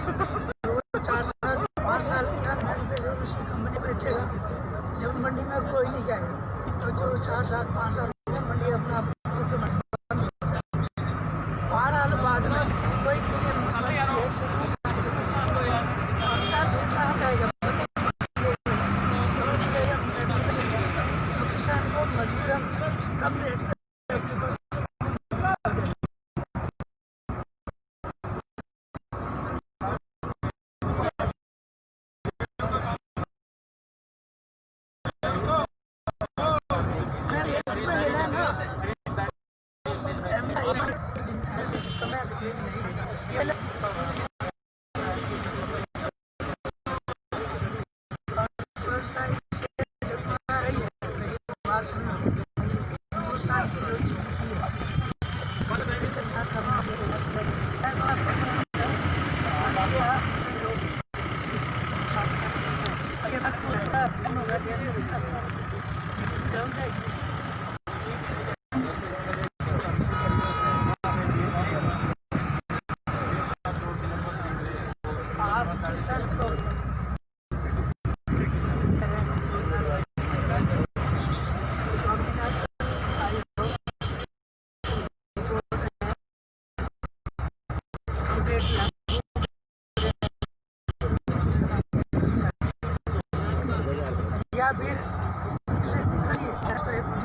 4 साल 5 साल के अंदर उसी कंपनी बेचेगा। जब मंडी में कोई नहीं जाएगा तो जो 4 साल 5 साल में मंडी अपना बहरहाल बाद में कोई किसान को मजबूरन कम रेट में या फिर इसे करिए उन्होंने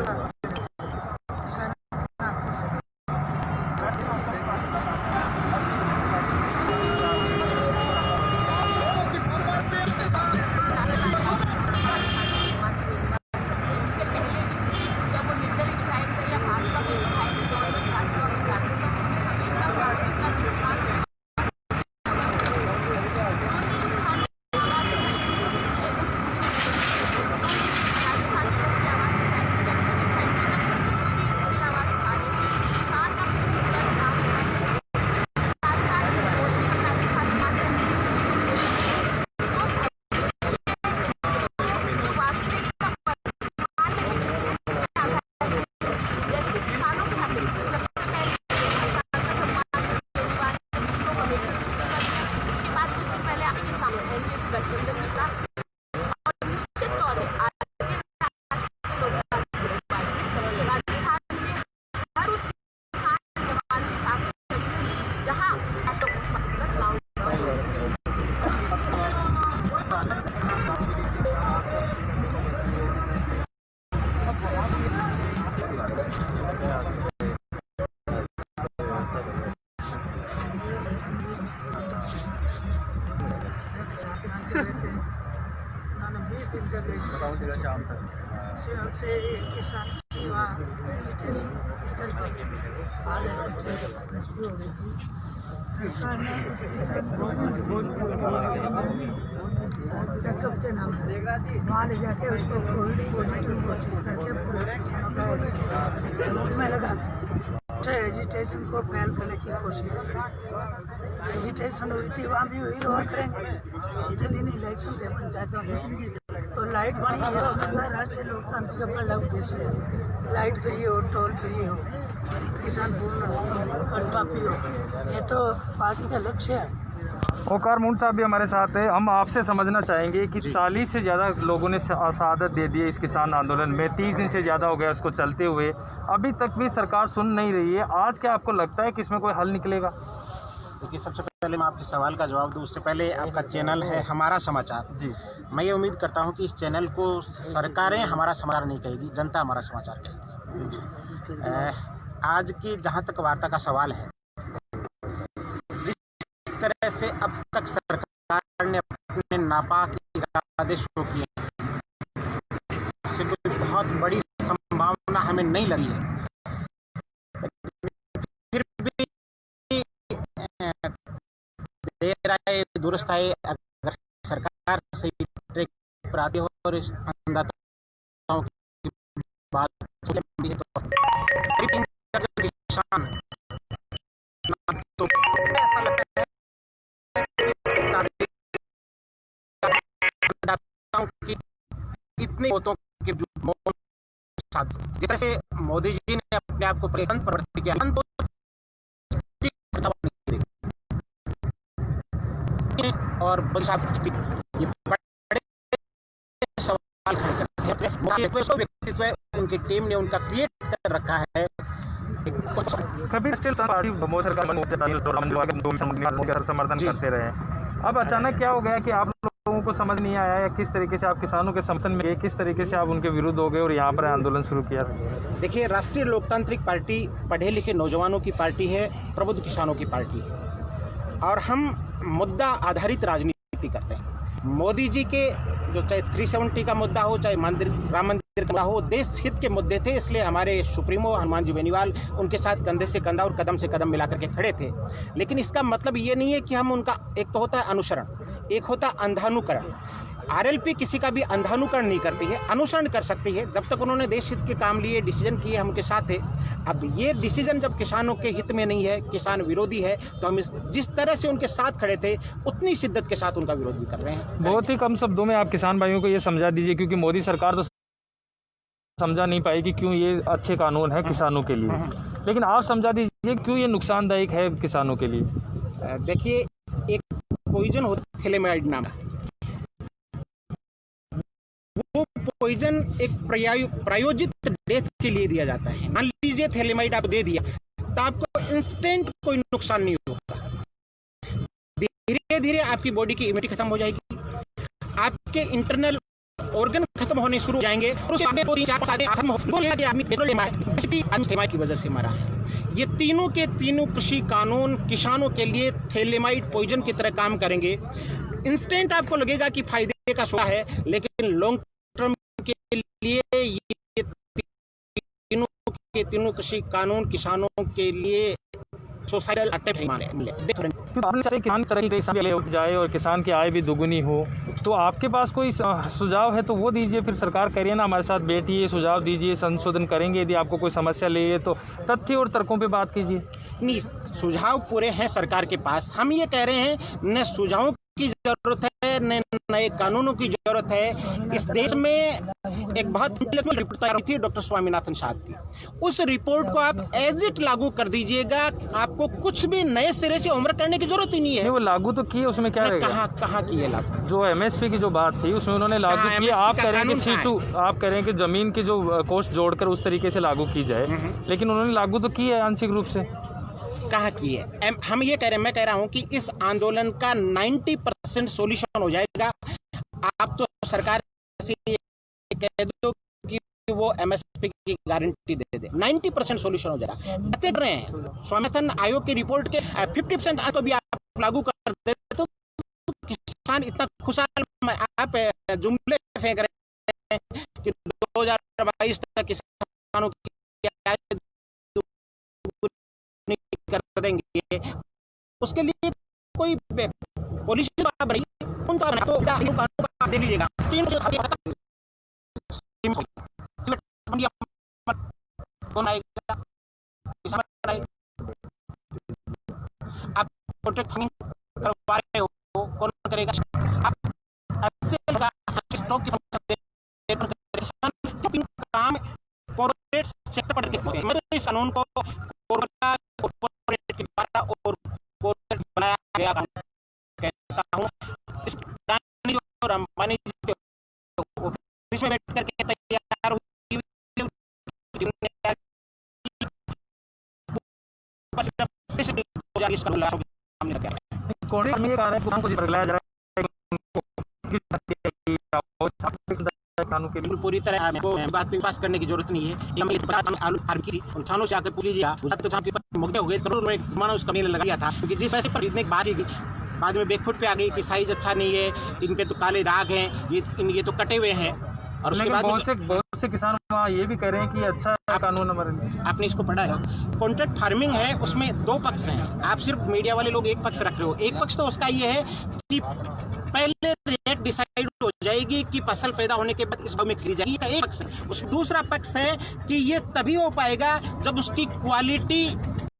20 दिन तक से किसान की वहाँ वेजिटेशन स्थल पर हो गई थी। चेकअप के नाम पर वहाँ ले जाके उसको कोविड पॉजिटिव घोषित करके पूरे किसानों का नोट में लगा के एजिटेशन को फैल करने की कोशिश की। एजिटेशन हुई थी, वहाँ भी हुई और करेंगे। इतने दिन इलेक्शन थे पंचायतों के, तो लाइट बनी है हमेशा राष्ट्रीय लोकतंत्र का पहला उद्देश्य है। लाइट फ्री हो, टोल फ्री हो, किसान पूर्ण कर्ज माफी हो, ये तो पार्टी का लक्ष्य है। ओकार मुंड साहब भी हमारे साथ है। हम आपसे समझना चाहेंगे कि 40 से ज़्यादा लोगों ने शहादत दे दी है इस किसान आंदोलन में। 30 दिन से ज़्यादा हो गया उसको चलते हुए, अभी तक भी सरकार सुन नहीं रही है। आज क्या आपको लगता है कि इसमें कोई हल निकलेगा? देखिए, सबसे पहले मैं आपके सवाल का जवाब दूँ उससे पहले आपका चैनल है हमारा समाचार जी, मैं ये उम्मीद करता हूँ कि इस चैनल को सरकारें हमारा समाचार नहीं कहेगी, जनता हमारा समाचार कहेगी। आज की जहाँ तक वार्ता का सवाल है, जिस तरह से अब तक सरकार ने अपने नापाक इरादे शो किए हैं, उससे कोई बहुत बड़ी संभावना हमें नहीं लगी है। फिर भी देर आए दुरुस्त आए, अगर सरकार सही ट्रैक पर आती हो और अन्नदाताओं की बात है तो किसान तो ऐसा लगता है कि इतने होतों के जिस तरह से मोदी जी ने अपने आप को प्रवृत्ति किया, हैं और मोदी साहब ये बड़े सवाल खड़े करते हैं। व्यक्तित्व उनकी टीम ने उनका क्रिएट कर रखा है। कभी स्टिल पार्टी मोदी सरकार समर्थन करते रहे, अब अचानक क्या हो गया कि आप लोगों को समझ नहीं आया या किस तरीके से आप किसानों के समर्थन में गए, किस तरीके से आप उनके विरुद्ध हो गए और यहाँ पर आंदोलन शुरू किया? देखिए, राष्ट्रीय लोकतांत्रिक पार्टी पढ़े लिखे नौजवानों की पार्टी है, प्रबुद्ध किसानों की पार्टी है और हम मुद्दा आधारित राजनीति करते हैं। मोदी जी के जो चाहे 370 का मुद्दा हो, चाहे राम मंदिर का मुद्दा हो, देश हित के मुद्दे थे, इसलिए हमारे सुप्रीमो हनुमान जी बेनीवाल उनके साथ कंधे से कंधा और कदम से कदम मिला करके खड़े थे। लेकिन इसका मतलब ये नहीं है कि हम उनका, एक तो होता है अनुसरण, एक होता है अंधानुकरण। आरएलपी किसी का भी अंधानुकरण नहीं करती है, अनुसरण कर सकती है। जब तक उन्होंने देश हित के काम लिए, डिसीजन किए, हम उनके साथ थे। अब ये डिसीजन जब किसानों के हित में नहीं है, किसान विरोधी है, तो हम जिस तरह से उनके साथ खड़े थे उतनी शिद्दत के साथ उनका विरोध भी कर रहे हैं। बहुत ही कम शब्दों में आप किसान भाइयों को ये समझा दीजिए, क्योंकि मोदी सरकार तो समझा नहीं पाई कि क्यों ये अच्छे कानून है किसानों के लिए, लेकिन आप समझा दीजिए क्यों ये नुकसानदायक है किसानों के लिए। देखिए, एक पॉइजन होता है थैलेमाइड नाम, वो पॉइजन एक प्रायोजित डेथ के लिए दिया जाता है। मान लीजिए थैलेमाइड आप दे दिया तो आपको इंस्टेंट कोई नुकसान नहीं होगा, धीरे धीरे आपकी बॉडी की इम्यूनिटी खत्म हो जाएगी, आपके इंटरनल ऑर्गन खत्म होने शुरू हो जाएंगे और उसके आगे 2-3-4 खत्म की वजह से मरा है। ये तीनों के तीनों कृषि कानून किसानों के लिए थैलेमाइड पॉइजन की तरह काम करेंगे। इंस्टेंट आपको लगेगा कि फायदे का सौदा है, लेकिन लॉन्ग टर्म के लिए ये तीनों कृषि कानून किसानों के लिए सोसाइटल अटैक किसान तरक्की हो जाए और किसान की आय भी दुगुनी हो, तो आपके पास कोई सुझाव है तो वो दीजिए। फिर सरकार करिए ना, हमारे साथ बैठिए, सुझाव दीजिए, संशोधन करेंगे। यदि आपको कोई समस्या ले तो तथ्य और तर्कों पे बात कीजिए। नहीं, सुझाव पूरे हैं सरकार के पास। हम ये कह रहे हैं, न सुझावों की जरूरत है, न नए कानूनों की जरूरत है। इस देश में एक बहुत इंटेलेक्चुअल रिपोर्ट तैयार हुई थी डॉक्टर स्वामीनाथन साहब की, उस रिपोर्ट को आप एज इट लागू कर दीजिएगा। आपको कुछ भी नए सिरे से होमवर्क करने की जरूरत ही नहीं है। वो लागू तो किए, उसमें क्या रहेगा? कहाँ किए लागू? जो एमएसपी की जो बात थी उसमें उन्होंने लागू किया। आप कह रहे हैं कि C2, आप कह रहे हैं कि जमीन की जो कॉस्ट जोड़कर उस तरीके से लागू की जाए, लेकिन उन्होंने लागू तो की है आंशिक रूप से। कहाँ की है? हम ये कह रहे हैं, मैं कह रहा हूँ कि इस आंदोलन का 90% सॉल्यूशन हो जाएगा। आप तो सरकार से कह दो कि वो एमएसपी की गारंटी दे दे, 90% सॉल्यूशन हो जाएगा। देख रहे हैं स्वामीनाथन आयोग की रिपोर्ट के 50% को भी आप लागू कर देते तो किसान इतना खुशहाल। आप जुमले फेंक रहे हैं कि 2022 तक किसानों की आय कर देंगे, उसके लिए कोई पॉलिसी बनी उनका दे लीजिएगा। आप प्रोटेक्ट फार्मिंग करवा रहे हो, कौन करेगा? आप स्टॉक की काम कॉर्पोरेट सेक्टर पर मतलब इस कानून को कॉर्पोरेट के द्वारा और कॉर्पोरेट बनाया गया कहता हूँ। इस और अंबानी जी के ऑफिस में बैठ करके तैयार हुई पूरी तरह बात पे पास करने की जरूरत नहीं है। थानों से आकर पुलिस मुद्दे हो गए, करोड़ रुपए मानो उसका मेला लगा था, क्योंकि जिस पैसे पर इतने बात की बाद में बैकफुट पे आ गई कि साइज अच्छा नहीं है, इन पे तो काले दाग हैं, ये तो कटे हुए हैं। और उसके बाद बहुत से किसान ये भी कह रहे हैं कि अच्छा कानून हमारे लिए। आपने इसको पढ़ा है? कॉन्ट्रैक्ट फार्मिंग है, उसमें दो पक्ष हैं। आप सिर्फ मीडिया वाले लोग एक पक्ष रख रहे हो। एक पक्ष तो उसका ये है कि पहले रेट डिसाइड हो जाएगी कि फसल पैदा होने के बाद इस भाव में खरीदी जाएगी, एक पक्ष है। उस दूसरा पक्ष है कि ये तभी हो पाएगा जब उसकी क्वालिटी